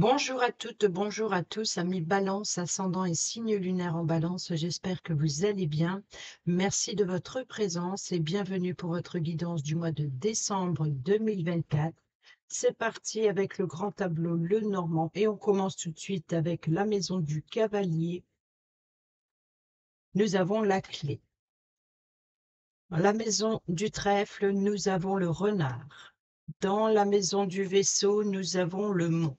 Bonjour à toutes, bonjour à tous, amis Balance, ascendant et signe lunaire en Balance. J'espère que vous allez bien. Merci de votre présence et bienvenue pour votre guidance du mois de décembre 2024. C'est parti avec le grand tableau Le Normand et on commence tout de suite avec la maison du cavalier. Nous avons la clé. Dans la maison du trèfle, nous avons le renard. Dans la maison du vaisseau, nous avons le mont.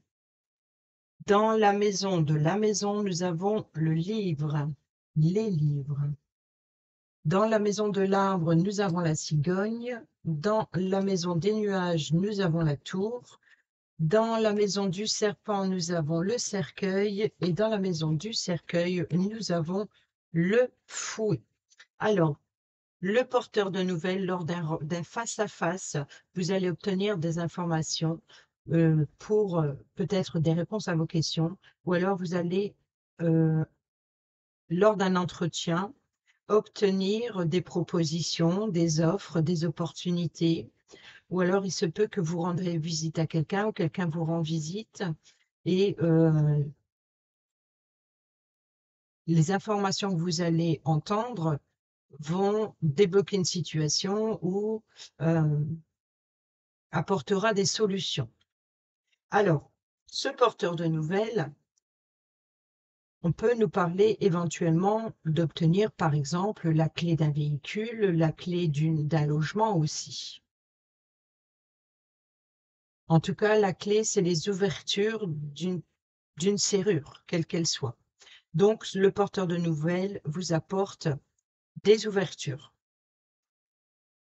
Dans la maison de la maison, nous avons le livre, les livres. Dans la maison de l'arbre, nous avons la cigogne. Dans la maison des nuages, nous avons la tour. Dans la maison du serpent, nous avons le cercueil. Et dans la maison du cercueil, nous avons le fouet. Alors, le porteur de nouvelles, lors d'un face-à-face, vous allez obtenir des informations pour peut-être des réponses à vos questions, ou alors vous allez, lors d'un entretien, obtenir des propositions, des offres, des opportunités, ou alors il se peut que vous rendrez visite à quelqu'un ou quelqu'un vous rend visite et les informations que vous allez entendre vont débloquer une situation ou apportera des solutions. Alors, ce porteur de nouvelles, on peut nous parler éventuellement d'obtenir, par exemple, la clé d'un véhicule, la clé d'un logement aussi. En tout cas, la clé, c'est les ouvertures d'une serrure, quelle qu'elle soit. Donc, le porteur de nouvelles vous apporte des ouvertures.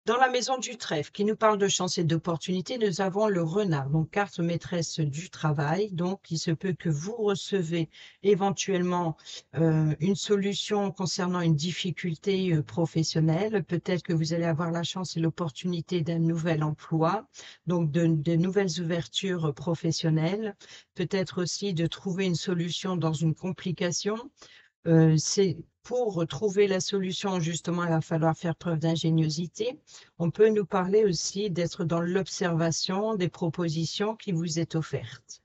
Dans la maison du trèfle, qui nous parle de chance et d'opportunités, nous avons le renard, donc carte maîtresse du travail. Donc, il se peut que vous recevez éventuellement une solution concernant une difficulté professionnelle. Peut-être que vous allez avoir la chance et l'opportunité d'un nouvel emploi, donc de nouvelles ouvertures professionnelles. Peut-être aussi de trouver une solution dans une complication. C'est pour trouver la solution, justement, il va falloir faire preuve d'ingéniosité. On peut nous parler aussi d'être dans l'observation des propositions qui vous est offerte.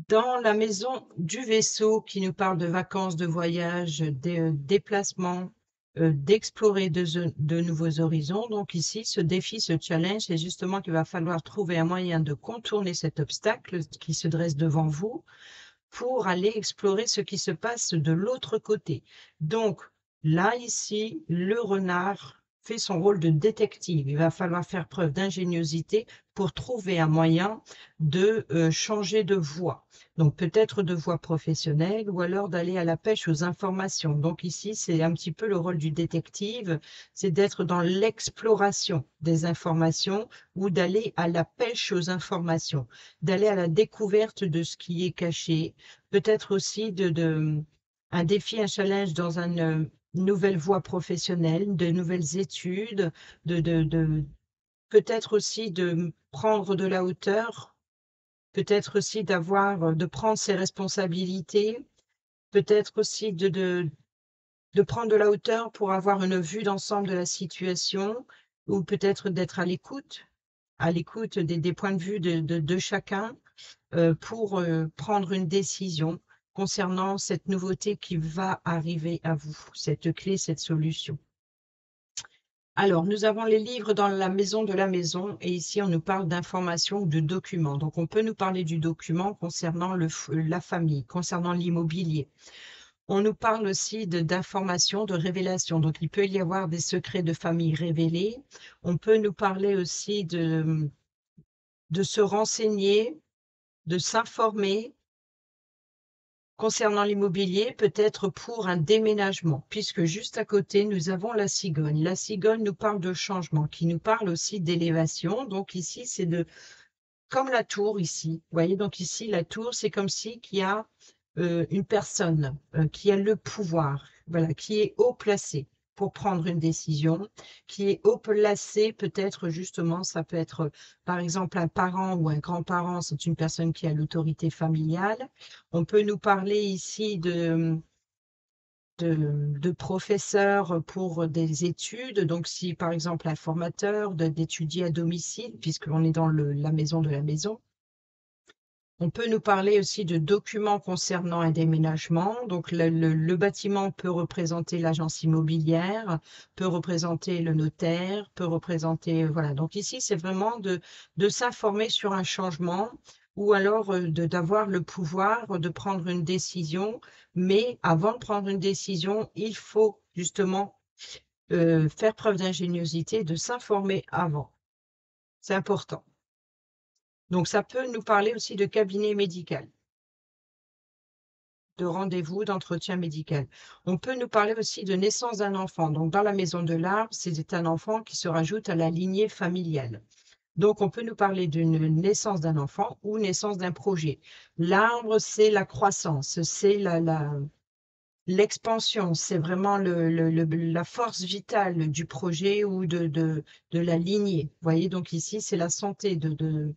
Dans la maison du vaisseau qui nous parle de vacances, de voyages, de déplacements, d'explorer de nouveaux horizons. Donc ici, ce défi, ce challenge, c'est justement qu'il va falloir trouver un moyen de contourner cet obstacle qui se dresse devant vous pour aller explorer ce qui se passe de l'autre côté. Donc là, ici, le renard fait son rôle de détective. Il va falloir faire preuve d'ingéniosité pour trouver un moyen de changer de voie. Donc peut-être de voie professionnelle ou alors d'aller à la pêche aux informations. Donc ici, c'est un petit peu le rôle du détective, c'est d'être dans l'exploration des informations ou d'aller à la pêche aux informations, d'aller à la découverte de ce qui est caché, peut-être aussi un défi, un challenge dans une nouvelle voie professionnelle, de nouvelles études, peut-être aussi de prendre de la hauteur, peut-être aussi de prendre ses responsabilités, peut-être aussi de prendre de la hauteur pour avoir une vue d'ensemble de la situation, ou peut-être d'être à l'écoute des points de vue de chacun, pour prendre une décision concernant cette nouveauté qui va arriver à vous, cette clé, cette solution. Alors, nous avons les livres dans la maison de la maison et ici, on nous parle d'informations ou de documents. Donc, on peut nous parler du document concernant la famille, concernant l'immobilier. On nous parle aussi d'informations, de révélations. Donc, il peut y avoir des secrets de famille révélés. On peut nous parler aussi de se renseigner, de s'informer concernant l'immobilier, peut-être pour un déménagement, puisque juste à côté, nous avons la cigogne. La cigogne nous parle de changement, qui nous parle aussi d'élévation. Donc ici, c'est comme la tour ici. Vous voyez, donc ici, la tour, c'est comme si qu'il y a une personne qui a le pouvoir, voilà, qui est haut placé pour prendre une décision, qui est haut placé, peut-être justement, ça peut être par exemple un parent ou un grand-parent, c'est une personne qui a l'autorité familiale. On peut nous parler ici de professeurs pour des études, donc si par exemple un formateur d'étudier à domicile, puisqu'on est dans la maison de la maison. On peut nous parler aussi de documents concernant un déménagement. Donc, le bâtiment peut représenter l'agence immobilière, peut représenter le notaire, peut représenter, voilà. Donc ici, c'est vraiment de s'informer sur un changement ou alors d'avoir le pouvoir de prendre une décision. Mais avant de prendre une décision, il faut justement faire preuve d'ingéniosité, de s'informer avant. C'est important. Donc, ça peut nous parler aussi de cabinet médical, de rendez-vous, d'entretien médical. On peut nous parler aussi de naissance d'un enfant. Donc, dans la maison de l'arbre, c'est un enfant qui se rajoute à la lignée familiale. Donc, on peut nous parler d'une naissance d'un enfant ou naissance d'un projet. L'arbre, c'est la croissance, c'est l'expansion, c'est vraiment la force vitale du projet ou de la lignée. Vous voyez, donc ici, c'est la santé de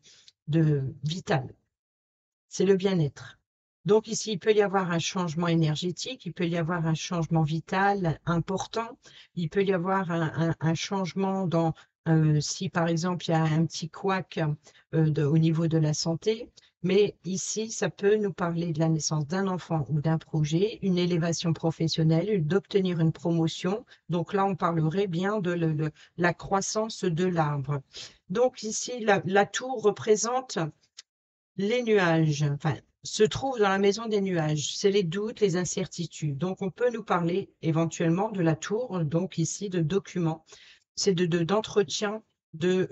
vitale. C'est le bien-être. Donc ici, il peut y avoir un changement énergétique, il peut y avoir un changement vital important, il peut y avoir un changement dans, si par exemple il y a un petit couac au niveau de la santé, mais ici, ça peut nous parler de la naissance d'un enfant ou d'un projet, une élévation professionnelle, d'obtenir une promotion. Donc là, on parlerait bien de la croissance de l'arbre. Donc ici, la tour représente les nuages, enfin, se trouvent dans la maison des nuages. C'est les doutes, les incertitudes. Donc, on peut nous parler éventuellement de la tour, donc ici, de documents. C'est d'entretien de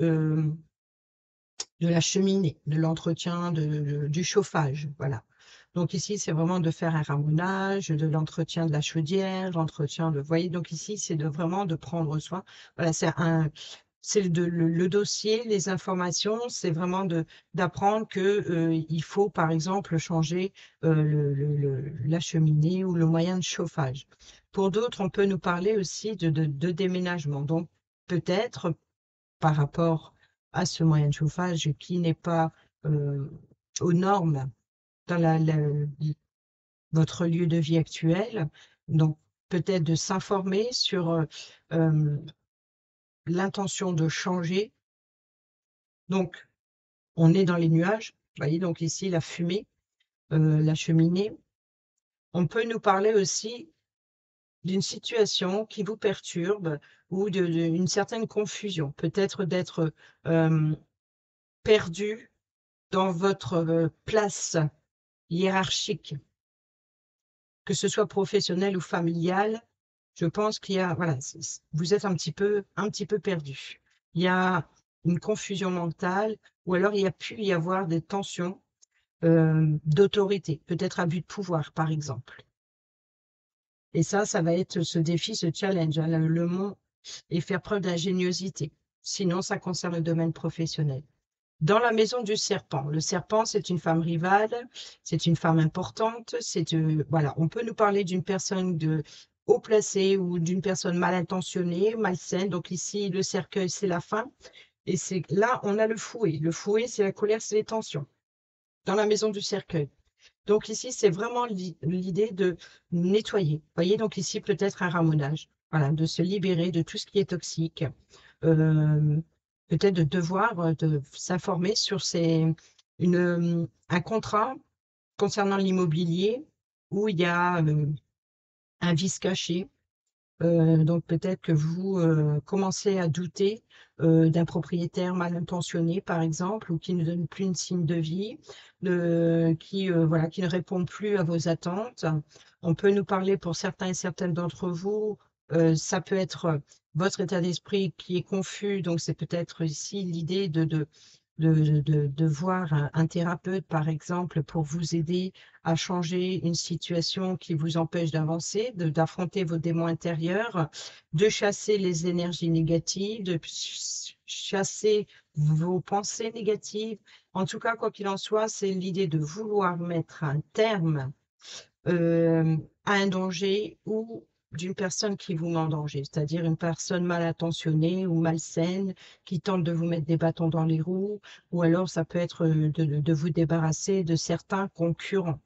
la cheminée, de l'entretien du chauffage. Voilà. Donc, ici, c'est vraiment de faire un ramonage, de l'entretien de la chaudière, l'entretien de. Vous voyez, donc ici, c'est vraiment de prendre soin. Voilà, c'est le dossier, les informations, c'est vraiment d'apprendre que il faut, par exemple, changer la cheminée ou le moyen de chauffage. Pour d'autres, on peut nous parler aussi de déménagement. Donc, peut-être par rapport à ce moyen de chauffage qui n'est pas aux normes dans votre lieu de vie actuel. Donc, peut-être de s'informer sur l'intention de changer. Donc, on est dans les nuages. Vous voyez, donc ici, la fumée, la cheminée. On peut nous parler aussi d'une situation qui vous perturbe ou d'une certaine confusion. Peut-être d'être perdu dans votre place hiérarchique, que ce soit professionnelle ou familiale. Je pense qu'il y a, voilà, vous êtes un petit peu perdu. Il y a une confusion mentale, ou alors il y a pu y avoir des tensions d'autorité, peut-être abus de pouvoir, par exemple. Et ça va être ce défi, ce challenge, hein, le mot, et faire preuve d'ingéniosité. Sinon, ça concerne le domaine professionnel. Dans la maison du serpent, le serpent, c'est une femme rivale, c'est une femme importante, voilà, on peut nous parler d'une personne de haut placée ou d'une personne mal intentionnée, malsaine. Donc ici, le cercueil, c'est la fin. Et c'est là, on a le fouet. Le fouet, c'est la colère, c'est les tensions. Dans la maison du cercueil. Donc ici, c'est vraiment l'idée de nettoyer. Vous voyez, donc ici, peut-être un ramonage. Voilà, de se libérer de tout ce qui est toxique. Euh, Peut-être de devoir de s'informer sur un contrat concernant l'immobilier où il y a un vice caché. Donc peut-être que vous commencez à douter d'un propriétaire mal intentionné, par exemple, ou qui ne donne plus de signe de vie, voilà, qui ne répond plus à vos attentes. On peut nous parler pour certains et certaines d'entre vous, ça peut être votre état d'esprit qui est confus, donc c'est peut-être ici l'idée de voir un thérapeute, par exemple, pour vous aider à changer une situation qui vous empêche d'avancer, d'affronter vos démons intérieurs, de chasser les énergies négatives, de chasser vos pensées négatives. En tout cas, quoi qu'il en soit, c'est l'idée de vouloir mettre un terme à un danger ou d'une personne qui vous met en danger, c'est-à-dire une personne mal intentionnée ou malsaine qui tente de vous mettre des bâtons dans les roues, ou alors ça peut être de vous débarrasser de certains concurrents.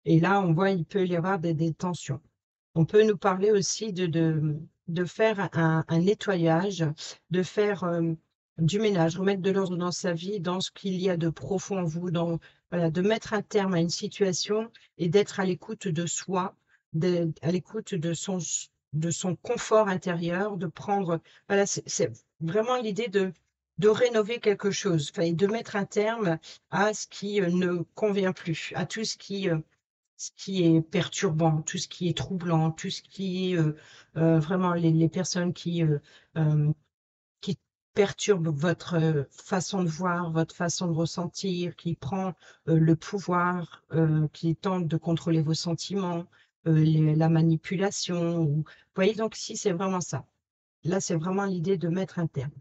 Et là, on voit, il peut y avoir des tensions. On peut nous parler aussi de faire un nettoyage, de faire du ménage, remettre de l'ordre dans sa vie, dans ce qu'il y a de profond en vous, voilà, de mettre un terme à une situation et d'être à l'écoute de soi, à l'écoute de son confort intérieur, de prendre, voilà, c'est vraiment l'idée de rénover quelque chose, enfin, et de mettre un terme à ce qui ne convient plus, à tout ce qui est perturbant, tout ce qui est troublant, tout ce qui est vraiment les personnes euh, qui perturbe votre façon de voir, votre façon de ressentir, qui prend le pouvoir, qui tente de contrôler vos sentiments, la manipulation. Vous voyez, donc ici, c'est vraiment ça. Là, c'est vraiment l'idée de mettre un terme.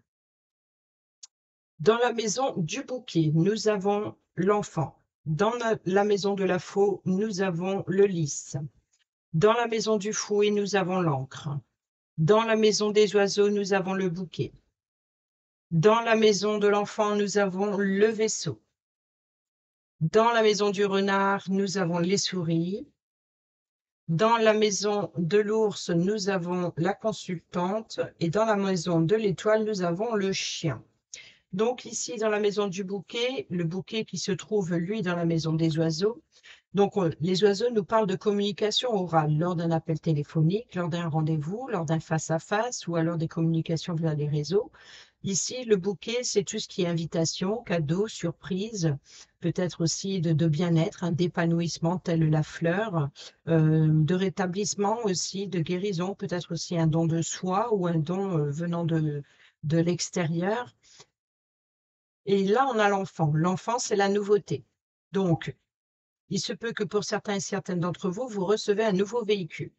Dans la maison du bouquet, nous avons l'enfant. Dans la maison de la faux, nous avons le lys. Dans la maison du fouet, nous avons l'encre. Dans la maison des oiseaux, nous avons le bouquet. Dans la maison de l'enfant, nous avons le vaisseau. Dans la maison du renard, nous avons les souris. Dans la maison de l'ours, nous avons la consultante. Et dans la maison de l'étoile, nous avons le chien. Donc ici, dans la maison du bouquet, le bouquet qui se trouve, lui, dans la maison des oiseaux. Donc, les oiseaux nous parlent de communication orale lors d'un appel téléphonique, lors d'un rendez-vous, lors d'un face-à-face ou alors des communications via les réseaux. Ici, le bouquet, c'est tout ce qui est invitation, cadeau, surprise, peut-être aussi de bien-être, d'épanouissement tel la fleur, de rétablissement aussi, de guérison, peut-être aussi un don de soi ou un don venant de l'extérieur. Et là, on a l'enfant. L'enfant, c'est la nouveauté. Donc, il se peut que pour certains et certaines d'entre vous, vous recevez un nouveau véhicule.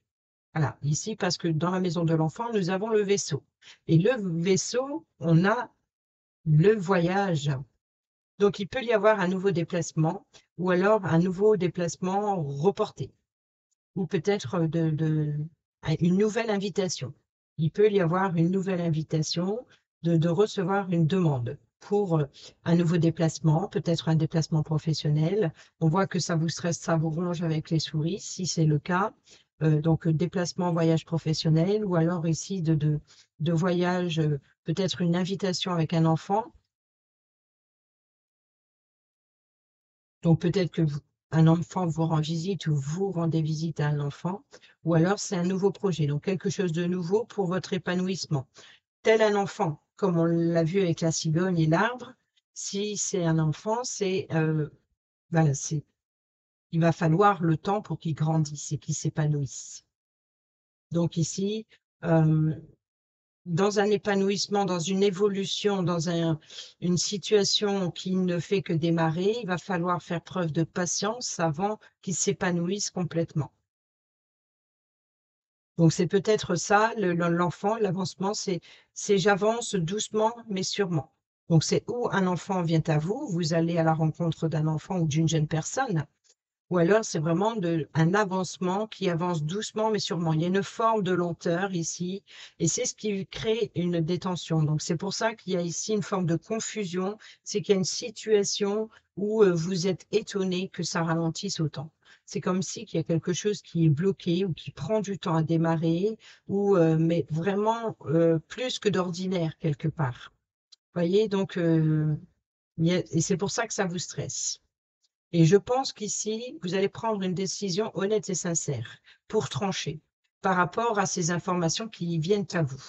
Voilà, ici, parce que dans la maison de l'enfant, nous avons le vaisseau. Et le vaisseau, on a le voyage. Donc, il peut y avoir un nouveau déplacement ou alors un nouveau déplacement reporté ou peut-être une nouvelle invitation. Il peut y avoir une nouvelle invitation de recevoir une demande pour un nouveau déplacement, peut-être un déplacement professionnel. On voit que ça vous stresse, ça vous ronge avec les souris, si c'est le cas. Donc, déplacement, voyage professionnel, ou alors ici de voyage, peut-être une invitation avec un enfant. Donc, peut-être que un enfant vous rend visite ou vous rendez visite à un enfant, ou alors c'est un nouveau projet, donc quelque chose de nouveau pour votre épanouissement. Tel un enfant, comme on l'a vu avec la cigogne et l'arbre, si c'est un enfant, voilà, il va falloir le temps pour qu'il grandisse et qu'il s'épanouisse. Donc ici, dans un épanouissement, dans une évolution, dans une situation qui ne fait que démarrer, il va falloir faire preuve de patience avant qu'il s'épanouisse complètement. Donc c'est peut-être ça, l'enfant, l'avancement, c'est j'avance doucement mais sûrement. Donc c'est où un enfant vient à vous, vous allez à la rencontre d'un enfant ou d'une jeune personne, ou alors c'est vraiment un avancement qui avance doucement mais sûrement. Il y a une forme de lenteur ici et c'est ce qui crée une détention. Donc c'est pour ça qu'il y a ici une forme de confusion, c'est qu'il y a une situation où vous êtes étonné que ça ralentisse autant. C'est comme si qu'il y a quelque chose qui est bloqué ou qui prend du temps à démarrer, mais vraiment plus que d'ordinaire quelque part. Vous voyez, donc, et c'est pour ça que ça vous stresse. Et je pense qu'ici, vous allez prendre une décision honnête et sincère pour trancher par rapport à ces informations qui viennent à vous.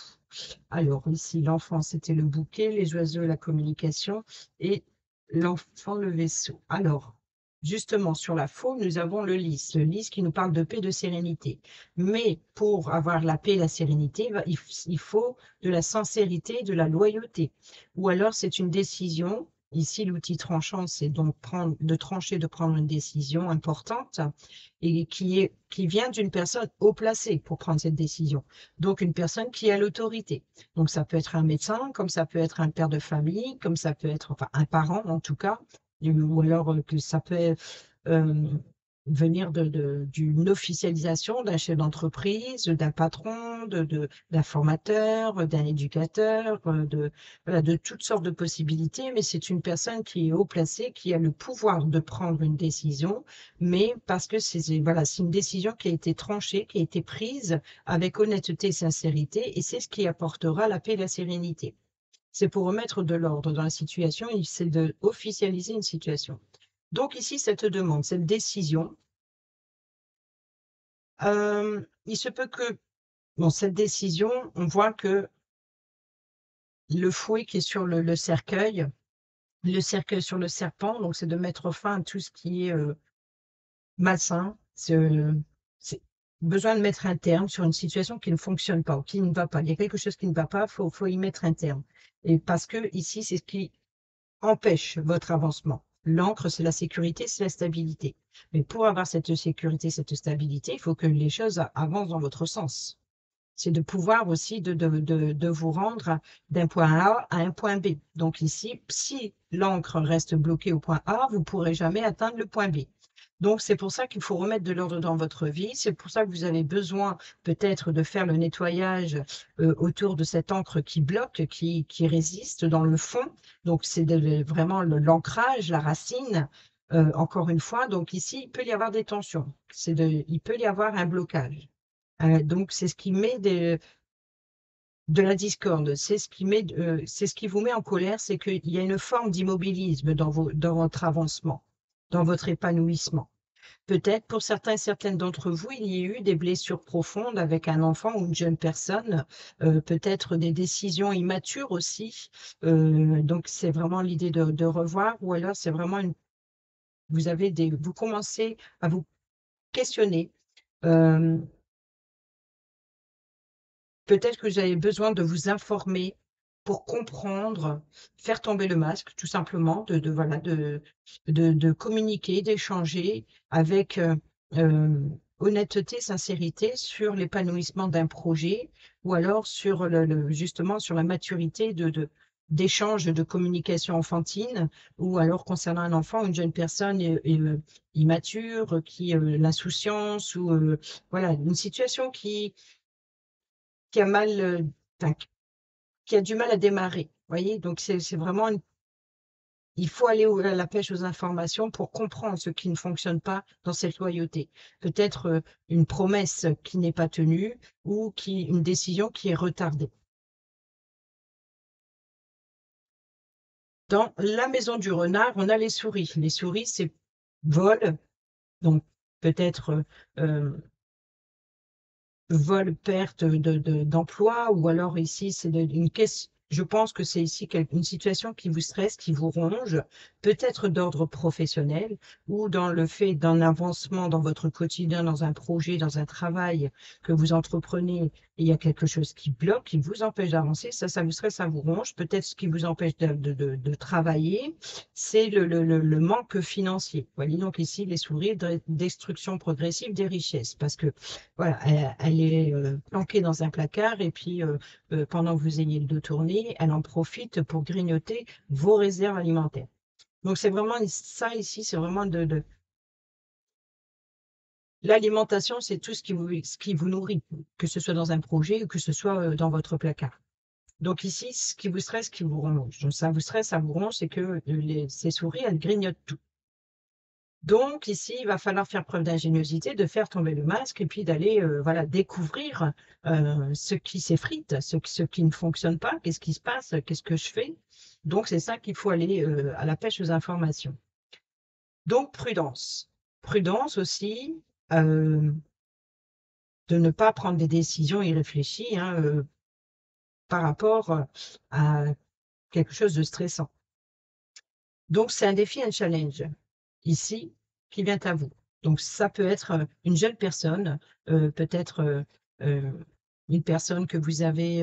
Alors, ici, l'enfant, c'était le bouquet, les oiseaux, la communication, et l'enfant, le vaisseau. Alors, justement, sur la faux, nous avons le lys qui nous parle de paix, de sérénité. Mais pour avoir la paix et la sérénité, il faut de la sincérité, de la loyauté. Ou alors, c'est une décision. Ici, l'outil tranchant, c'est donc de trancher, de prendre une décision importante et qui vient d'une personne haut placée pour prendre cette décision. Donc, une personne qui a l'autorité. Donc, ça peut être un médecin, comme ça peut être un père de famille, comme ça peut être, enfin, un parent en tout cas, ou alors que ça peut euh, venir d'une officialisation d'un chef d'entreprise, d'un patron, d'un formateur, d'un éducateur, voilà, de toutes sortes de possibilités, mais c'est une personne qui est haut placée, qui a le pouvoir de prendre une décision, mais parce que voilà, c'est une décision qui a été tranchée, qui a été prise avec honnêteté et sincérité, et c'est ce qui apportera la paix et la sérénité. C'est pour remettre de l'ordre dans la situation, c'est de officialiser une situation. Donc ici, cette demande, cette décision, il se peut que, dans cette décision, on voit que le fouet qui est sur le cercueil sur le serpent, donc c'est de mettre fin à tout ce qui est malsain. C'est besoin de mettre un terme sur une situation qui ne fonctionne pas ou qui ne va pas. Il y a quelque chose qui ne va pas, faut y mettre un terme. Et parce que ici, c'est ce qui empêche votre avancement. L'encre, c'est la sécurité, c'est la stabilité. Mais pour avoir cette sécurité, cette stabilité, il faut que les choses avancent dans votre sens. C'est de pouvoir aussi de vous rendre d'un point A à un point B. Donc ici, si l'encre reste bloquée au point A, vous ne pourrez jamais atteindre le point B. Donc c'est pour ça qu'il faut remettre de l'ordre dans votre vie. C'est pour ça que vous avez besoin peut-être de faire le nettoyage autour de cette encre qui bloque, qui résiste dans le fond. Donc c'est vraiment l'ancrage, la racine. Encore une fois, donc ici, il peut y avoir des tensions. Il peut y avoir un blocage. Donc, c'est ce qui met de la discorde, c'est ce qui vous met en colère, c'est qu'il y a une forme d'immobilisme dans votre avancement, dans votre épanouissement. Peut-être pour certains et certaines d'entre vous, il y a eu des blessures profondes avec un enfant ou une jeune personne, peut-être des décisions immatures aussi. Donc, c'est vraiment l'idée de revoir, ou alors c'est vraiment vous commencez à vous questionner. euh, Peut-être que vous avez besoin de vous informer pour comprendre, faire tomber le masque, tout simplement, voilà, de communiquer, d'échanger avec honnêteté, sincérité sur l'épanouissement d'un projet ou alors sur justement sur la maturité d'échange, de communication enfantine ou alors concernant un enfant, une jeune personne immature, l'insouciance ou voilà, une situation qui a mal, enfin, qui a du mal à démarrer. Vous voyez? Donc c'est vraiment il faut aller à la pêche aux informations pour comprendre ce qui ne fonctionne pas dans cette loyauté. Peut-être une promesse qui n'est pas tenue ou une décision qui est retardée. Dans la maison du renard, on a les souris. Les souris, c'est vol, donc peut-être vol, perte d'emploi, ou alors ici, c'est une caisse. Je pense que c'est ici une situation qui vous stresse, qui vous ronge, peut-être d'ordre professionnel ou dans le fait d'un avancement dans votre quotidien, dans un projet, dans un travail que vous entreprenez, et il y a quelque chose qui bloque, qui vous empêche d'avancer. Ça vous stresse, ça vous ronge. Peut-être ce qui vous empêche de travailler, c'est le manque financier. Vous voyez, donc ici, les souris, destruction progressive des richesses, parce que voilà, elle est planquée dans un placard et puis pendant que vous ayez le dos tourné, elle en profite pour grignoter vos réserves alimentaires. Donc c'est vraiment ça ici, c'est vraiment l'alimentation, c'est tout ce qui vous nourrit, que ce soit dans un projet ou que ce soit dans votre placard. Donc ici, ce qui vous stresse, ce qui vous ronge. Donc ça vous stresse, ça vous ronge, c'est que ces souris, elles grignotent tout. Donc ici, il va falloir faire preuve d'ingéniosité, de faire tomber le masque et puis d'aller voilà, découvrir ce qui s'effrite, ce qui ne fonctionne pas, qu'est-ce qui se passe, qu'est-ce que je fais. Donc c'est ça qu'il faut aller à la pêche aux informations. Donc prudence. Prudence aussi de ne pas prendre des décisions irréfléchies hein, par rapport à quelque chose de stressant. Donc c'est un défi, un challenge. Ici, qui vient à vous. Donc ça peut être une jeune personne, peut-être une personne que vous avez,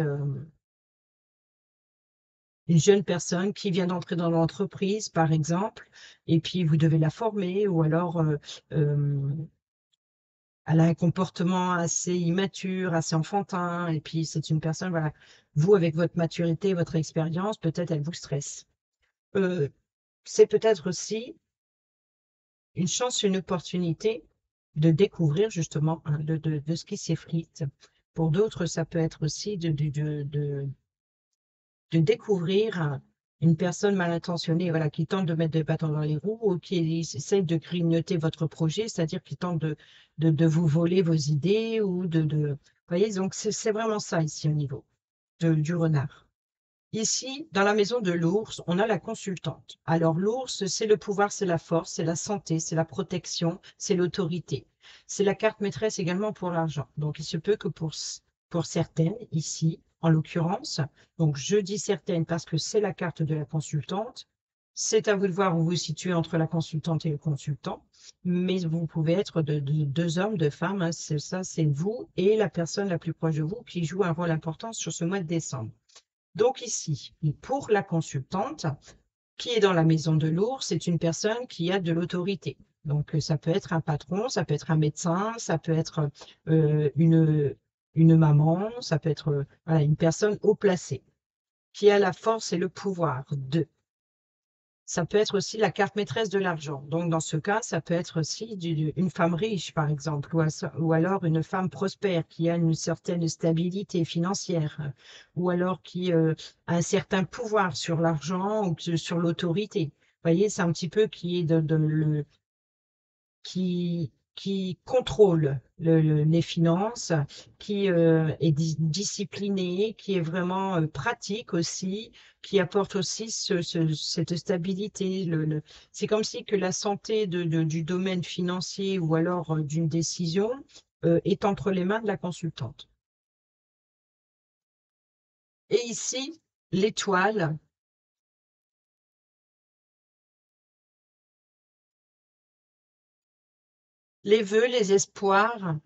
une jeune personne qui vient d'entrer dans l'entreprise, par exemple, et puis vous devez la former, ou alors elle a un comportement assez immature, assez enfantin, et puis c'est une personne, voilà, vous avec votre maturité, votre expérience, peut-être elle vous stresse. Euh, c'est peut-être aussi une chance, une opportunité de découvrir justement hein, de ce qui s'effrite. Pour d'autres, ça peut être aussi de découvrir une personne mal intentionnée voilà, qui tente de mettre des bâtons dans les roues ou qui essaie de grignoter votre projet, c'est-à-dire qui tente de vous voler vos idées ou Vous voyez, donc c'est vraiment ça ici au niveau du renard. Ici, dans la maison de l'ours, on a la consultante. Alors l'ours, c'est le pouvoir, c'est la force, c'est la santé, c'est la protection, c'est l'autorité. C'est la carte maîtresse également pour l'argent. Donc il se peut que pour certaines, ici, en l'occurrence, donc je dis certaines parce que c'est la carte de la consultante, c'est à vous de voir où vous vous situez entre la consultante et le consultant, mais vous pouvez être de deux hommes, deux femmes, hein, ça c'est vous et la personne la plus proche de vous qui joue un rôle important sur ce mois de décembre. Donc ici, pour la consultante, qui est dans la maison de l'ours, c'est une personne qui a de l'autorité. Donc ça peut être un patron, ça peut être un médecin, ça peut être une maman, ça peut être voilà, une personne haut placée, qui a la force et le pouvoir de. Ça peut être aussi la carte maîtresse de l'argent. Donc, dans ce cas, ça peut être aussi une femme riche, par exemple, ou alors une femme prospère qui a une certaine stabilité financière, ou alors qui a un certain pouvoir sur l'argent ou sur l'autorité. Vous voyez, c'est un petit peu qui est qui contrôle les finances, qui est discipliné, qui est vraiment pratique aussi, qui apporte aussi cette stabilité. C'est comme si que la santé du domaine financier ou alors d'une décision est entre les mains de la consultante. Et ici, l'étoile, les vœux, les espoirs.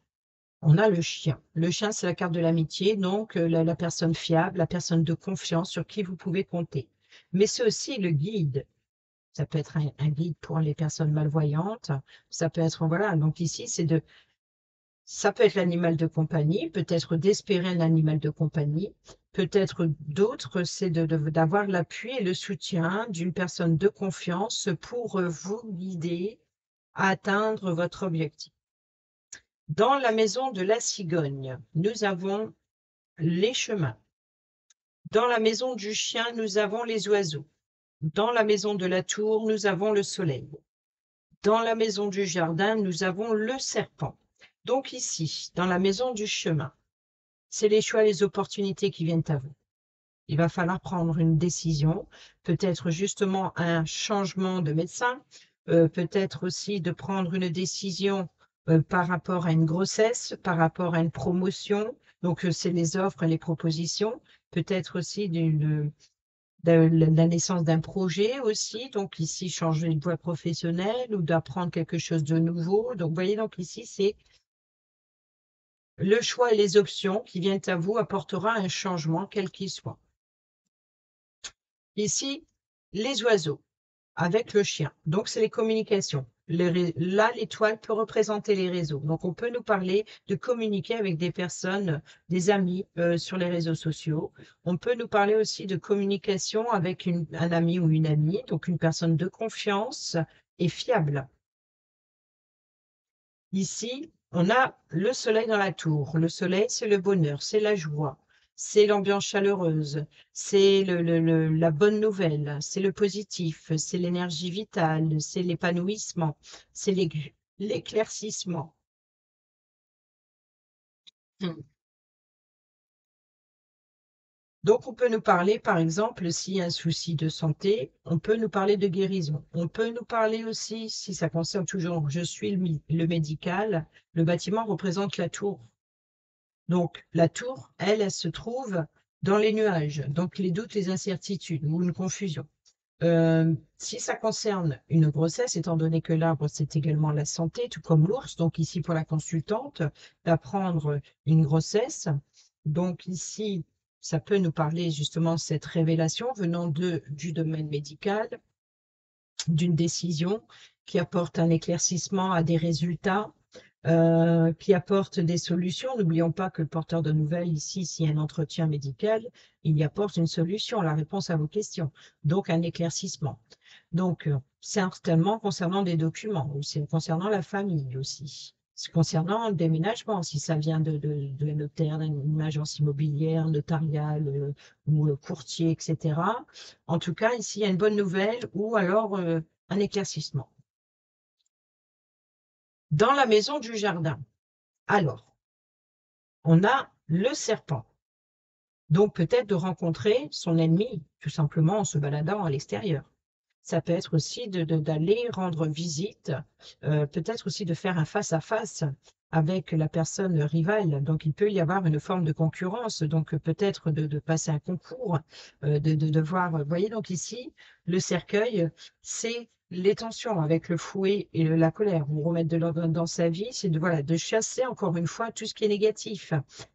On a le chien. Le chien, c'est la carte de l'amitié, donc la personne fiable, la personne de confiance sur qui vous pouvez compter. Mais c'est aussi le guide. Ça peut être un guide pour les personnes malvoyantes. Ça peut être, voilà, donc ici, ça peut être l'animal de compagnie, peut-être d'espérer un animal de compagnie. Peut-être d'autres, c'est d'avoir l'appui et le soutien d'une personne de confiance pour vous guider à atteindre votre objectif. Dans la maison de la cigogne, nous avons les chemins. Dans la maison du chien, nous avons les oiseaux. Dans la maison de la tour, nous avons le soleil. Dans la maison du jardin, nous avons le serpent. Donc ici, dans la maison du chemin, c'est les choix, les opportunités qui viennent à vous. Il va falloir prendre une décision, peut-être justement un changement de médecin, peut-être aussi de prendre une décision par rapport à une grossesse, par rapport à une promotion. Donc, c'est les offres et les propositions, peut-être aussi de la naissance d'un projet aussi. Donc, ici, changer de voie professionnelle ou d'apprendre quelque chose de nouveau. Donc, vous voyez, donc ici, c'est le choix et les options qui viennent à vous apportera un changement, quel qu'il soit. Ici, les oiseaux avec le chien. Donc, c'est les communications. Là, l'étoile peut représenter les réseaux. Donc, on peut nous parler de communiquer avec des personnes, des amis sur les réseaux sociaux. On peut nous parler aussi de communication avec un ami ou une amie, donc une personne de confiance et fiable. Ici, on a le soleil dans la tour. Le soleil, c'est le bonheur, c'est la joie, c'est l'ambiance chaleureuse, c'est la bonne nouvelle, c'est le positif, c'est l'énergie vitale, c'est l'épanouissement, c'est l'éclaircissement. Hmm. Donc, on peut nous parler, par exemple, s'il y a un souci de santé, on peut nous parler de guérison. On peut nous parler aussi, si ça concerne toujours, je suis le médical, le bâtiment représente la tour. Donc, la tour, elle se trouve dans les nuages, donc les doutes, les incertitudes ou une confusion. Si ça concerne une grossesse, étant donné que l'arbre, c'est également la santé, tout comme l'ours, donc ici pour la consultante, d'apprendre une grossesse. Donc ici, ça peut nous parler justement de cette révélation venant du domaine médical, d'une décision qui apporte un éclaircissement à des résultats qui apporte des solutions. N'oublions pas que le porteur de nouvelles, ici, s'il y a un entretien médical, il y apporte une solution, la réponse à vos questions, donc un éclaircissement. Donc, certainement concernant des documents, ou c'est concernant la famille aussi. C'est concernant le déménagement, si ça vient de la notaire, d'une agence immobilière, notariale ou courtier, etc. En tout cas, ici, il y a une bonne nouvelle ou alors un éclaircissement. Dans la maison du jardin, alors, on a le serpent. Donc peut-être de rencontrer son ennemi, tout simplement en se baladant à l'extérieur. Ça peut être aussi d'aller rendre visite, peut-être aussi de faire un face-à-face avec la personne rivale. Donc il peut y avoir une forme de concurrence, donc peut-être de passer un concours, de voir. Vous voyez, donc ici, le cercueil, c'est les tensions avec le fouet et la colère. Vous remettre de l'ordre dans sa vie, c'est voilà, de chasser encore une fois tout ce qui est négatif.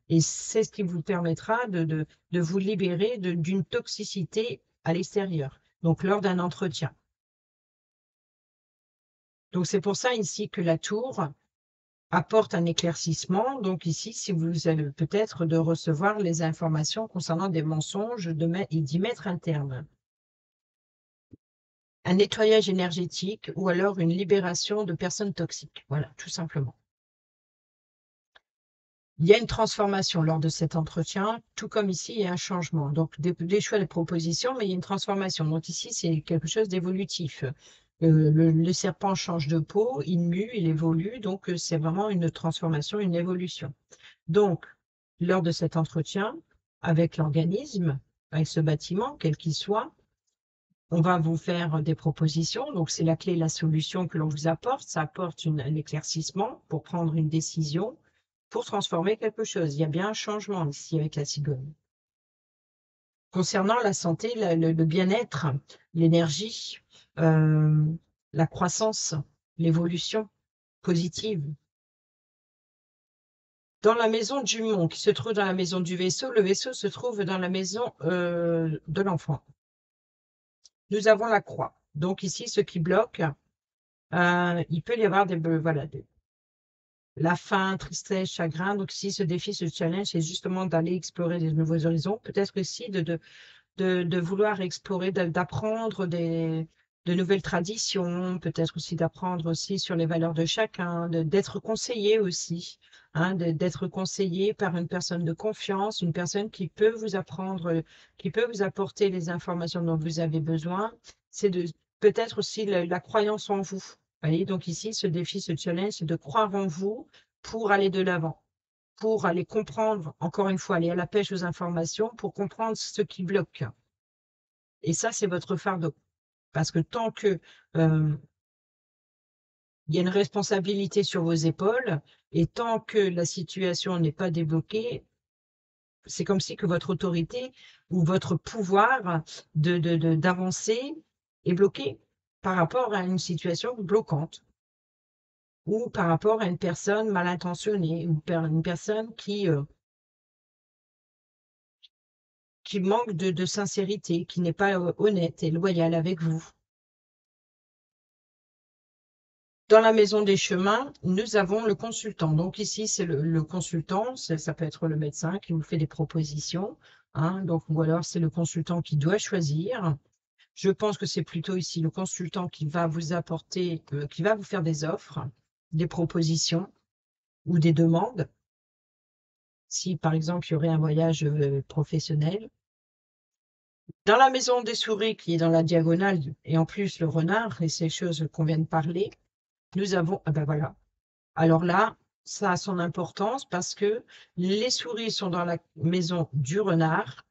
Et c'est ce qui vous permettra de vous libérer d'une toxicité à l'extérieur. Donc lors d'un entretien. Donc c'est pour ça ici que la tour apporte un éclaircissement. Donc ici, si vous avez peut-être de recevoir les informations concernant des mensonges et d'y mettre un terme. Un nettoyage énergétique ou alors une libération de personnes toxiques. Voilà, tout simplement. Il y a une transformation lors de cet entretien, tout comme ici, il y a un changement. Donc, des choix, des propositions, mais il y a une transformation. Donc ici, c'est quelque chose d'évolutif. Le serpent change de peau, il mue, il évolue, donc c'est vraiment une transformation, une évolution. Donc, lors de cet entretien, avec l'organisme, avec ce bâtiment, quel qu'il soit, on va vous faire des propositions. Donc, c'est la clé, la solution que l'on vous apporte. Ça apporte un éclaircissement pour prendre une décision, pour transformer quelque chose. Il y a bien un changement ici avec la cigogne. Concernant la santé, le bien-être, l'énergie, la croissance, l'évolution positive. Dans la maison du mont, qui se trouve dans la maison du vaisseau, le vaisseau se trouve dans la maison de l'enfant. Nous avons la croix. Donc ici, ce qui bloque, il peut y avoir voilà, la faim, tristesse, chagrin. Donc ici, ce défi, ce challenge, c'est justement d'aller explorer des nouveaux horizons. Peut-être aussi de vouloir explorer, d'apprendre de nouvelles traditions, peut-être aussi d'apprendre aussi sur les valeurs de chacun, d'être conseillé aussi, hein, d'être conseillé par une personne de confiance, une personne qui peut vous apprendre, qui peut vous apporter les informations dont vous avez besoin. C'est peut-être aussi la croyance en vous. Vous voyez, donc ici, ce défi, ce challenge, c'est de croire en vous pour aller de l'avant, pour aller comprendre, encore une fois, aller à la pêche aux informations, pour comprendre ce qui bloque. Et ça, c'est votre fardeau. Parce que tant que il y a une responsabilité sur vos épaules, et tant que la situation n'est pas débloquée, c'est comme si que votre autorité ou votre pouvoir d'avancer est bloqué par rapport à une situation bloquante ou par rapport à une personne mal intentionnée ou une personne qui manque de sincérité, qui n'est pas honnête et loyale avec vous. Dans la maison des chemins, nous avons le consultant. Donc ici, c'est le consultant, ça peut être le médecin qui vous fait des propositions, hein, donc, ou alors c'est le consultant qui doit choisir. Je pense que c'est plutôt ici le consultant qui va vous apporter, qui va vous faire des offres, des propositions ou des demandes. Si par exemple, il y aurait un voyage professionnel. Dans la maison des souris qui est dans la diagonale, et en plus le renard et ces choses qu'on vient de parler, nous avons, ah ben voilà. Alors là, ça a son importance parce que les souris sont dans la maison du renard,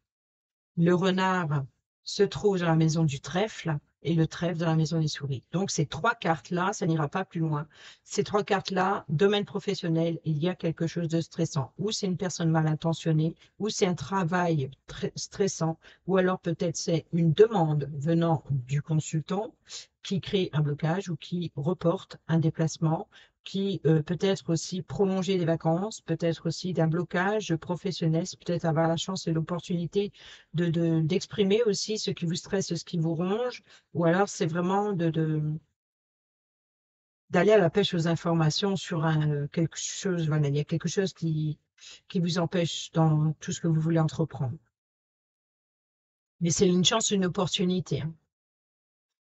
le renard se trouve dans la maison du trèfle et le trèfle dans la maison des souris. Donc ces trois cartes-là, ça n'ira pas plus loin. Ces trois cartes-là, domaine professionnel, il y a quelque chose de stressant. Ou c'est une personne mal intentionnée, ou c'est un travail très stressant, ou alors peut-être c'est une demande venant du consultant qui crée un blocage ou qui reporte un déplacement, qui peut-être aussi prolonger les vacances, peut-être aussi d'un blocage professionnel, c'est peut-être avoir la chance et l'opportunité d'exprimer aussi ce qui vous stresse, ce qui vous ronge, ou alors c'est vraiment d'aller à la pêche aux informations sur quelque chose, voilà, il y a quelque chose qui vous empêche dans tout ce que vous voulez entreprendre. Mais c'est une chance, une opportunité, hein.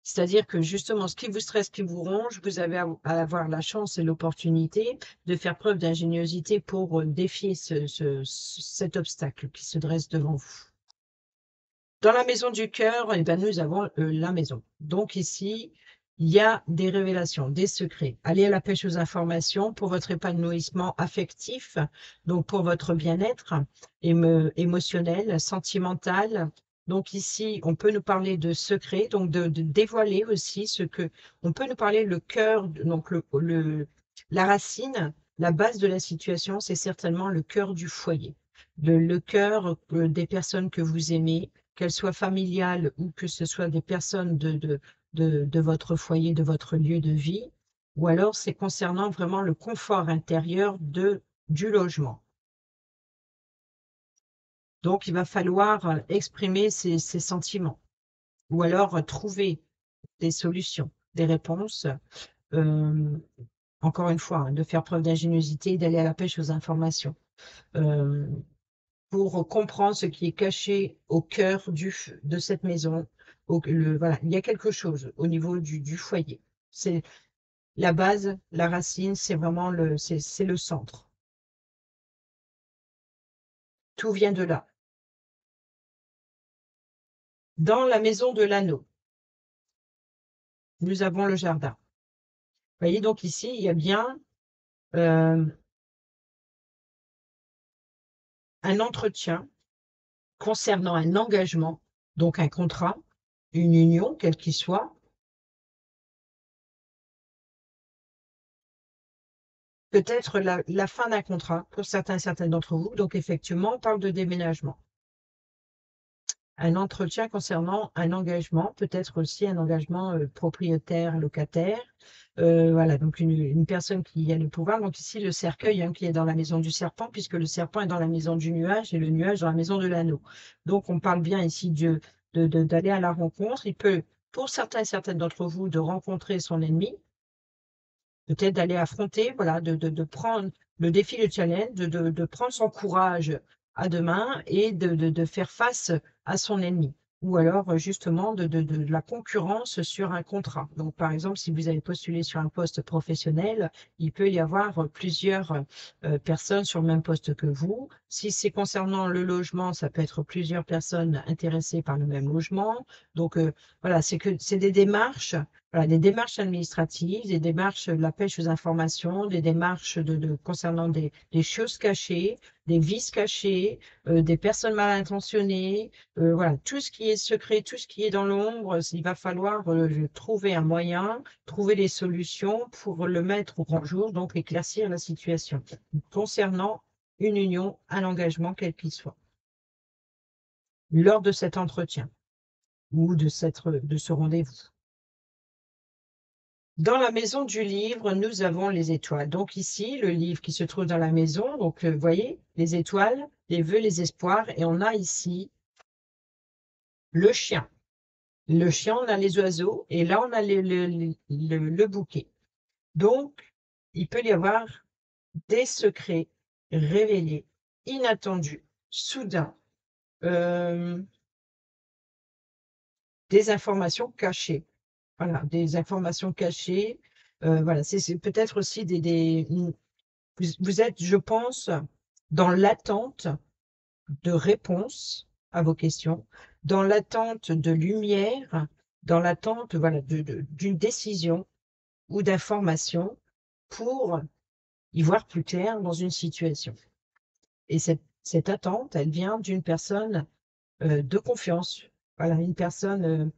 C'est-à-dire que justement, ce qui vous stresse, ce qui vous ronge, vous avez à avoir la chance et l'opportunité de faire preuve d'ingéniosité pour défier cet obstacle qui se dresse devant vous. Dans la maison du cœur, eh ben, nous avons la maison. Donc ici, il y a des révélations, des secrets. Allez à la pêche aux informations pour votre épanouissement affectif, donc pour votre bien-être émotionnel, sentimental. Donc ici, on peut nous parler de secrets, donc de dévoiler aussi ce que... On peut nous parler le cœur, donc la racine, la base de la situation, c'est certainement le cœur du foyer. Le cœur des personnes que vous aimez, qu'elles soient familiales ou que ce soit des personnes de votre foyer, de votre lieu de vie, ou alors c'est concernant vraiment le confort intérieur du logement. Donc, il va falloir exprimer ses sentiments, ou alors trouver des solutions, des réponses. Euh, Encore une fois, hein, de faire preuve d'ingéniosité et d'aller à la pêche aux informations. Euh, pour comprendre ce qui est caché au cœur de cette maison. Voilà, il y a quelque chose au niveau du foyer. C'est la base, la racine, c'est vraiment c'est le centre. Tout vient de là. Dans la maison de l'anneau, nous avons le jardin. Vous voyez, donc ici, il y a bien euh, un entretien concernant un engagement, donc un contrat, une union, quelle qu'il soit, peut-être la fin d'un contrat pour certaines d'entre vous. Donc, effectivement, on parle de déménagement. Un entretien concernant un engagement, peut-être aussi un engagement propriétaire, locataire. Voilà, donc une personne qui a le pouvoir. Donc ici, le cercueil hein, qui est dans la maison du serpent, puisque le serpent est dans la maison du nuage et le nuage dans la maison de l'anneau. Donc, on parle bien ici d'aller à la rencontre. Il peut, pour certains et certaines d'entre vous, de rencontrer son ennemi, peut-être d'aller affronter, voilà, de prendre le défi, le challenge, de prendre son courage à deux mains et de faire face à son ennemi. Ou alors, justement, de la concurrence sur un contrat. Donc, par exemple, si vous avez postulé sur un poste professionnel, il peut y avoir plusieurs personnes sur le même poste que vous. Si c'est concernant le logement, ça peut être plusieurs personnes intéressées par le même logement. Donc, voilà, c'est des démarches voilà, des démarches administratives, des démarches de la pêche aux informations, des démarches concernant des choses cachées, des vices cachés, des personnes mal intentionnées, voilà, tout ce qui est secret, tout ce qui est dans l'ombre, il va falloir trouver un moyen, trouver les solutions pour le mettre au grand jour, donc éclaircir la situation concernant une union, un engagement, quel qu'il soit, lors de cet entretien ou de ce rendez-vous. Dans la maison du livre, nous avons les étoiles. Donc ici, le livre qui se trouve dans la maison, donc vous voyez, les étoiles, les vœux, les espoirs, et on a ici le chien. Le chien, on a les oiseaux, et là, on a le bouquet. Donc, il peut y avoir des secrets révélés, inattendus, soudains, des informations cachées. Voilà, des informations cachées. Voilà, c'est peut-être aussi vous êtes, je pense, dans l'attente de réponses à vos questions, dans l'attente de lumière, dans l'attente voilà, d'une décision ou d'information pour y voir plus clair dans une situation. Et cette attente, elle vient d'une personne de confiance. Voilà, une personne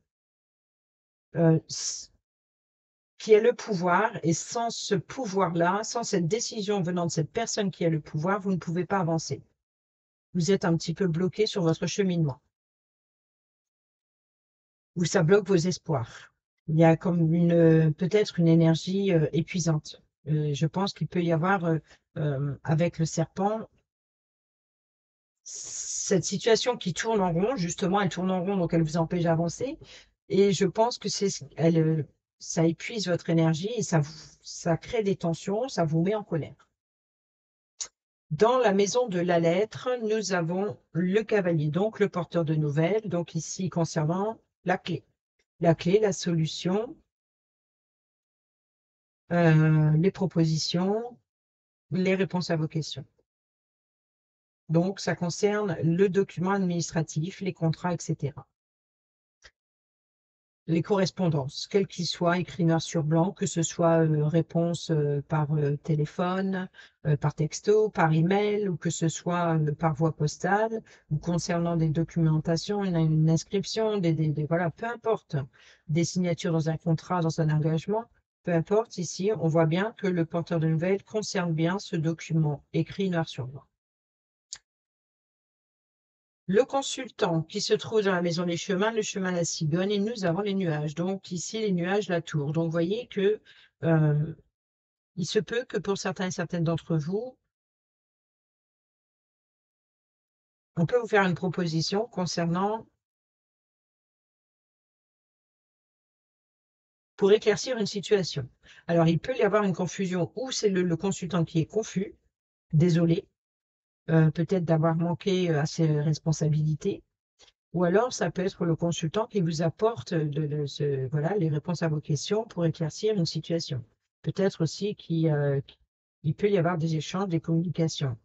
qui a le pouvoir, et sans ce pouvoir-là, sans cette décision venant de cette personne qui a le pouvoir, vous ne pouvez pas avancer. Vous êtes un petit peu bloqué sur votre cheminement, ou ça bloque vos espoirs. Il y a comme peut-être une énergie épuisante. Je pense qu'il peut y avoir, avec le serpent, cette situation qui tourne en rond, justement, elle tourne en rond, donc elle vous empêche d'avancer. Et je pense que ça épuise votre énergie et ça crée des tensions, ça vous met en colère. Dans la maison de la lettre, nous avons le cavalier, donc le porteur de nouvelles, donc ici concernant la clé. La clé, la solution, les propositions, les réponses à vos questions. Donc, ça concerne le document administratif, les contrats, etc. les correspondances, quelles qu'ils soient, écrits noir sur blanc, que ce soit réponse par téléphone, par texto, par email, ou que ce soit par voie postale, ou concernant des documentations, une inscription, voilà, peu importe, des signatures dans un contrat, dans un engagement, peu importe, ici, on voit bien que le porteur de nouvelles concerne bien ce document écrit noir sur blanc. Le consultant qui se trouve dans la maison des chemins, le chemin la cigogne, et nous avons les nuages. Donc ici, les nuages, la tour. Donc vous voyez que il se peut que pour certains et certaines d'entre vous, on peut vous faire une proposition concernant, pour éclaircir une situation. Alors il peut y avoir une confusion, ou c'est le consultant qui est confus, désolé, peut-être d'avoir manqué à ses responsabilités, ou alors ça peut être le consultant qui vous apporte voilà, les réponses à vos questions pour éclaircir une situation. Peut-être aussi qu'il peut y avoir des échanges, des communications.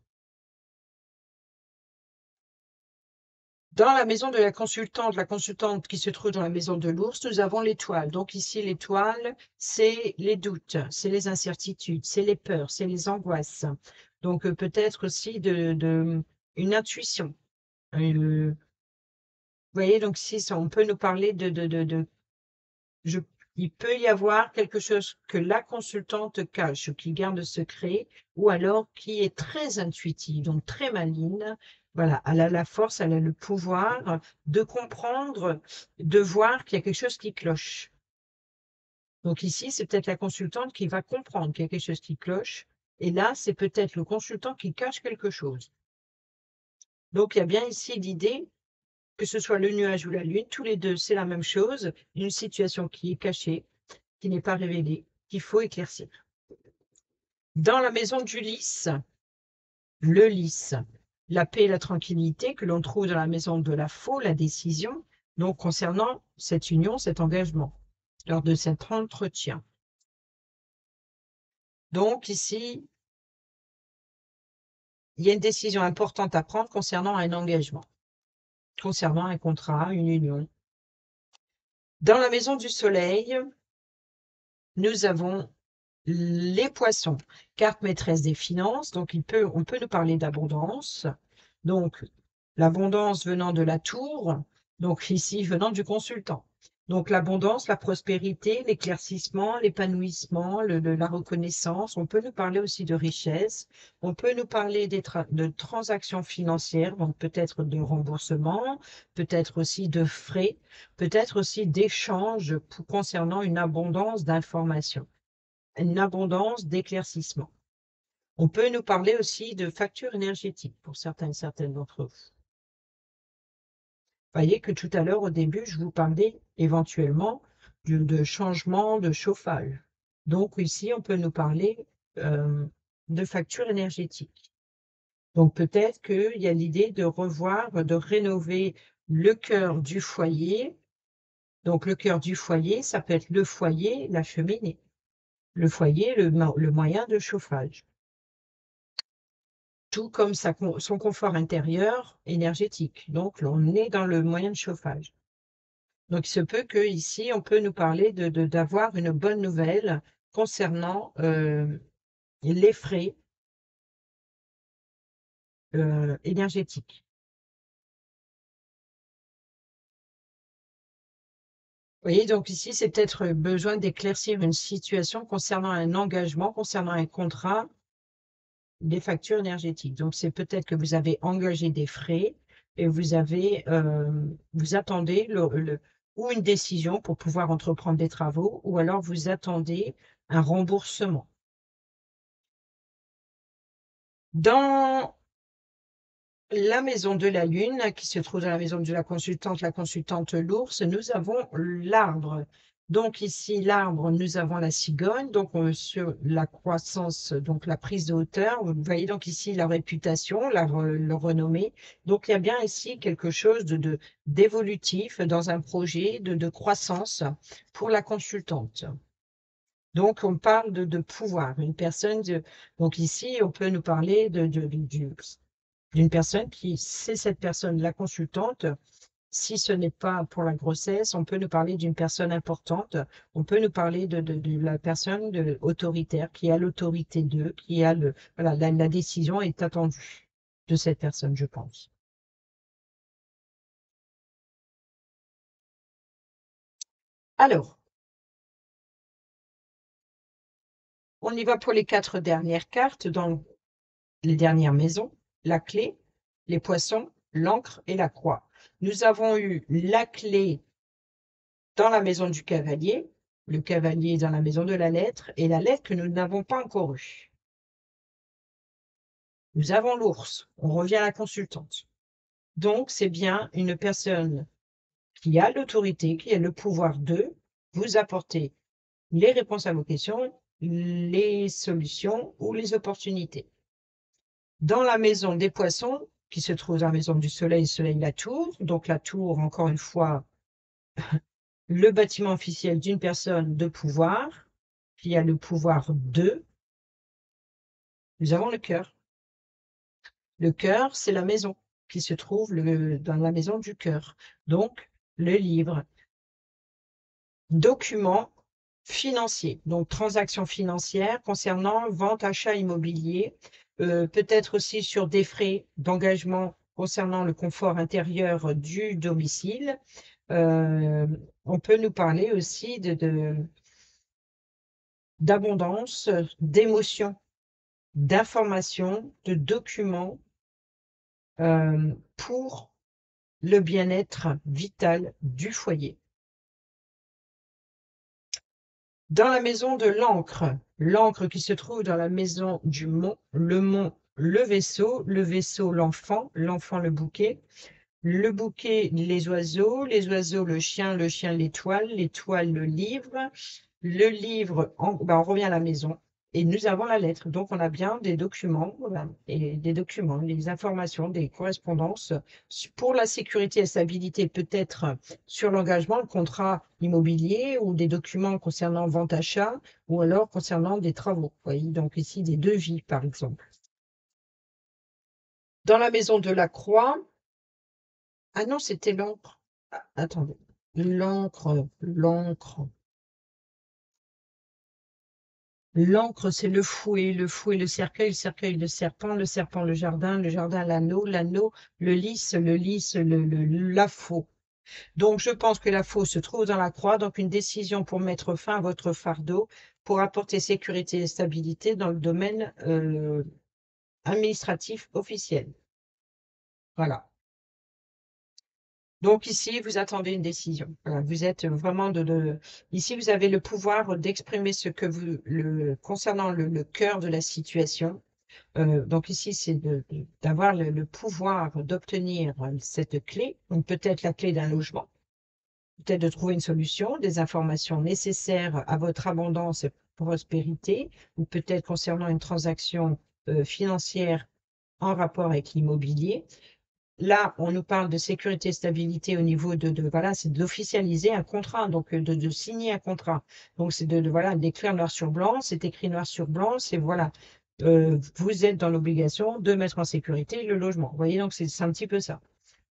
Dans la maison de la consultante qui se trouve dans la maison de l'ours, nous avons l'étoile. Donc ici, l'étoile, c'est les doutes, c'est les incertitudes, c'est les peurs, c'est les angoisses. Donc peut-être aussi une intuition. Vous voyez, donc si on peut nous parler il peut y avoir quelque chose que la consultante cache, qui garde secret, ou alors qui est très intuitive, donc très maligne. Voilà, elle a la force, elle a le pouvoir de comprendre, de voir qu'il y a quelque chose qui cloche. Donc ici, c'est peut-être la consultante qui va comprendre qu'il y a quelque chose qui cloche, et là, c'est peut-être le consultant qui cache quelque chose. Donc il y a bien ici l'idée que ce soit le nuage ou la lune, tous les deux, c'est la même chose, une situation qui est cachée, qui n'est pas révélée, qu'il faut éclaircir. Dans la maison du lys, le lys, la paix et la tranquillité que l'on trouve dans la maison de la faux, la décision, donc concernant cette union, cet engagement, lors de cet entretien. Donc ici, il y a une décision importante à prendre concernant un engagement, concernant un contrat, une union. Dans la maison du soleil, nous avons les poissons, carte maîtresse des finances, donc on peut nous parler d'abondance, donc l'abondance venant de la tour, donc ici venant du consultant. Donc l'abondance, la prospérité, l'éclaircissement, l'épanouissement, la reconnaissance. On peut nous parler aussi de richesse. On peut nous parler de transactions financières, donc peut-être de remboursement, peut-être aussi de frais, peut-être aussi d'échanges concernant une abondance d'informations, une abondance d'éclaircissement. On peut nous parler aussi de factures énergétiques pour certains et certaines d'entre vous. Vous voyez que tout à l'heure, au début, je vous parlais éventuellement de changement de chauffage. Donc ici, on peut nous parler de factures énergétiques. Donc peut-être qu'il y a l'idée de revoir, de rénover le cœur du foyer. Donc le cœur du foyer, ça peut être le foyer, la cheminée. Le foyer, le moyen de chauffage. Tout comme son confort intérieur énergétique. Donc, on est dans le moyen de chauffage. Donc, il se peut qu'ici, on peut nous parler d'avoir une bonne nouvelle concernant les frais énergétiques. Vous voyez, donc ici, c'est peut-être besoin d'éclaircir une situation concernant un engagement, concernant un contrat, des factures énergétiques. Donc, c'est peut-être que vous avez engagé des frais et vous attendez ou une décision pour pouvoir entreprendre des travaux, ou alors vous attendez un remboursement. Dans la maison de la Lune, qui se trouve dans la maison de la consultante l'ours, nous avons l'arbre. Donc ici, l'arbre, nous avons la cigogne, donc sur la croissance, donc la prise de hauteur. Vous voyez donc ici la réputation, la renommée. Donc il y a bien ici quelque chose d'évolutif dans un projet de croissance pour la consultante. Donc on parle de pouvoir. Une personne, donc ici, on peut nous parler d'une personne qui, c'est cette personne, la consultante, Si ce n'est pas pour la grossesse, on peut nous parler d'une personne importante, on peut nous parler de la personne autoritaire qui a l'autorité d'eux, qui a voilà, la décision est attendue de cette personne, je pense. Alors, on y va pour les 4 dernières cartes dans les dernières maisons, la clé, les poissons, l'encre et la croix. Nous avons eu la clé dans la maison du cavalier, le cavalier dans la maison de la lettre, et la lettre que nous n'avons pas encore eue. Nous avons l'ours, on revient à la consultante. Donc, c'est bien une personne qui a l'autorité, qui a le pouvoir de vous apporter les réponses à vos questions, les solutions ou les opportunités. Dans la maison des poissons, qui se trouve dans la maison du soleil, la tour, donc la tour, encore une fois, le bâtiment officiel d'une personne de pouvoir, qui a le pouvoir de, nous avons le cœur. Le cœur, c'est la maison qui se trouve dans la maison du cœur. Donc, le livre. Document financier, donc transactions financières concernant vente, achat immobilier, peut-être aussi sur des frais d'engagement concernant le confort intérieur du domicile. On peut nous parler aussi d'abondance, d'émotions, d'informations, de documents pour le bien-être vital du foyer. Dans la maison de l'encre qui se trouve dans la maison du mont, le vaisseau, l'enfant, l'enfant, le bouquet, les oiseaux, le chien, l'étoile, le livre, on revient à la maison, et nous avons la lettre. Donc, on a bien des documents, voilà, et des documents, des informations, des correspondances pour la sécurité et la stabilité, peut-être sur l'engagement, le contrat immobilier ou des documents concernant vente-achat ou alors concernant des travaux. Vous voyez, donc ici, des devis, par exemple. Dans la maison de la croix, ah non, c'était l'encre. Ah, attendez, l'encre. L'encre, c'est le fouet, le cercueil, le serpent, le jardin, l'anneau, le lys, la faux. Donc, je pense que la faux se trouve dans la croix, donc une décision pour mettre fin à votre fardeau, pour apporter sécurité et stabilité dans le domaine administratif officiel. Voilà. Donc ici, vous attendez une décision. Voilà, vous êtes vraiment Ici, vous avez le pouvoir d'exprimer ce que vous, concernant le cœur de la situation. Donc ici, c'est d'avoir le pouvoir d'obtenir cette clé, donc peut-être la clé d'un logement, peut-être de trouver une solution, des informations nécessaires à votre abondance et prospérité, ou peut-être concernant une transaction financière en rapport avec l'immobilier. Là, on nous parle de sécurité et stabilité au niveau voilà, c'est d'officialiser un contrat, donc de signer un contrat. Donc c'est voilà, d'écrire noir sur blanc, c'est écrit noir sur blanc, c'est voilà, vous êtes dans l'obligation de mettre en sécurité le logement. Vous voyez, donc c'est un petit peu ça.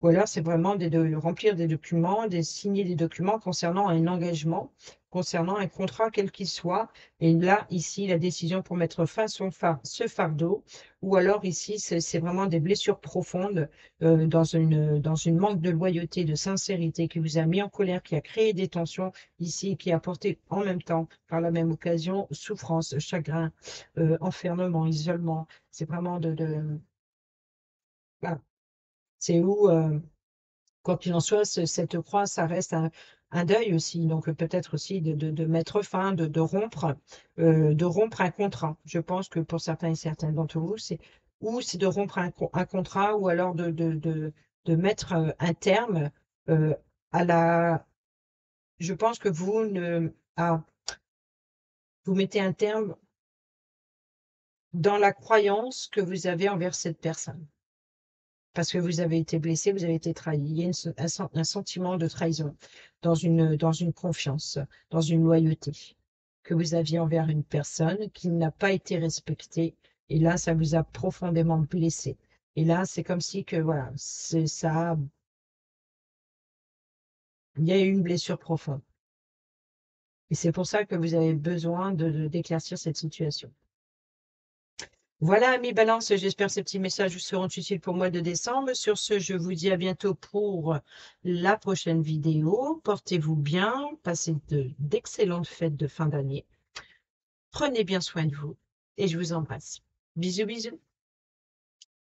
Ou alors, c'est vraiment de remplir des documents, de signer des documents concernant un engagement, concernant un contrat quel qu'il soit. Et là, ici, la décision pour mettre fin à ce fardeau. Ou alors, ici, c'est vraiment des blessures profondes dans une manque de loyauté, de sincérité qui vous a mis en colère, qui a créé des tensions ici, qui a apporté en même temps, par la même occasion, souffrance, chagrin, enfermement, isolement. C'est vraiment voilà. C'est où, quoi qu'il en soit, cette croix, ça reste un deuil aussi. Donc peut-être aussi de mettre fin, de rompre un contrat. Je pense que pour certains et certaines d'entre vous, c'est de rompre un contrat ou alors de mettre un terme euh, à la. Je pense que vous mettez un terme dans la croyance que vous avez envers cette personne. Parce que vous avez été blessé, vous avez été trahi. Il y a un sentiment de trahison dans une confiance, dans une loyauté que vous aviez envers une personne qui n'a pas été respectée. Et là, ça vous a profondément blessé. Et là, c'est comme si que, voilà, Il y a eu une blessure profonde. Et c'est pour ça que vous avez besoin d'éclaircir cette situation. Voilà, amis Balance, j'espère que ces petits messages vous seront utiles pour le mois de décembre. Sur ce, je vous dis à bientôt pour la prochaine vidéo. Portez-vous bien, passez d'excellentes fêtes de fin d'année. Prenez bien soin de vous et je vous embrasse. Bisous, bisous.